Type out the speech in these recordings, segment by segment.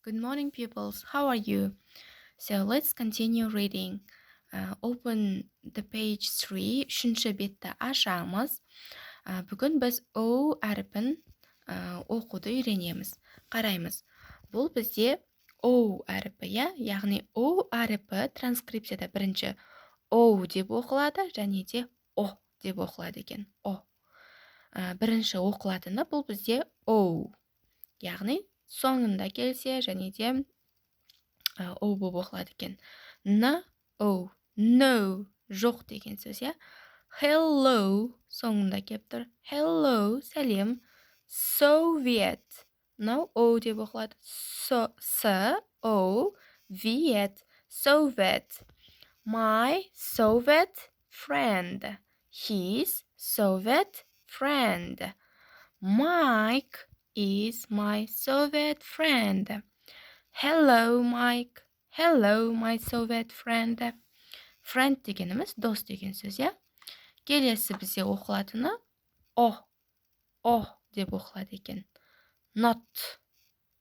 Good morning, pupils. How are you? So let's continue reading. Open the page 3. Үшінші бетті ашамыз. Бүгін біз O әріпін оқуды үйренеміз. Қараймыз. Бұл бізде O әріпі, яғни O әріпі транскрипцияда бірінші O деп оқылады, және де O деп оқылады екен. O. Бірінші оқылатыны бұл бізде O. Яғни соңында келсе, және де O болып оқылады екен. No, no, жоқ деген сөз, Hello соңында келіп тұр. Hello, сәлем. Soviet. No, O деп оқылады. S-O, Viet, Soviet. My Soviet friend. His Soviet friend. Mike is my Soviet friend. Hello, Mike. Hello, my Soviet friend. Friend дегеніміз дос деген сөз, Келесі бізде оқылатыны O деп оқылады екен. Not.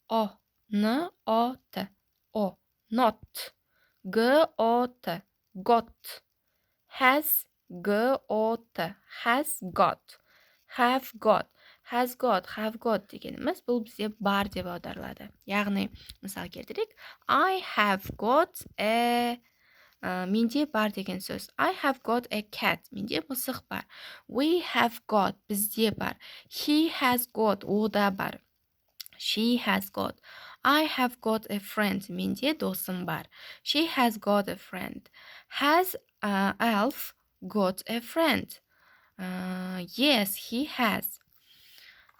O, N-O-T. O, not. G-O-T. Got. Has, G-O-T. Has got. Have got. Have got дегеніміз бұл бізде бар деп аударылады. Яғни, мысал келтірейік. I have got менде бар деген сөз. I have got a cat. Менде мысық бар. We have got. Бізде бар. He has got. Ода бар. She has got. I have got a friend. Менде досым бар. She has got a friend. Has Alf got a friend? Yes, he has.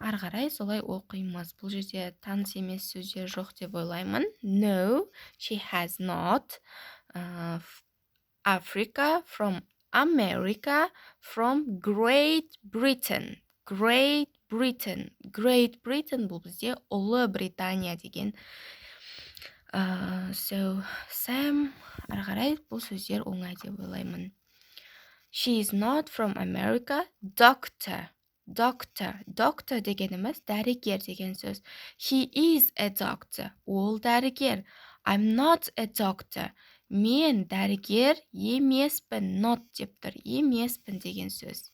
Ары қарай солай оқимыз. Бұл жерде таныс емес сөздер жоқ деп ойлаймын. No, she has not. Africa, from America, from Great Britain. Great Britain бұл бізде Ұлы Британия деген. So, Sam, ары қарай бұл сөздер оңай деп ойлаймын. She is not from America. Doctor дегеніміз дәрігер деген сөз. He is a doctor. Ол дәрігер. I'm not a doctor. Мен дәрігер емеспін. Not деп тұр. Емеспін деген сөз.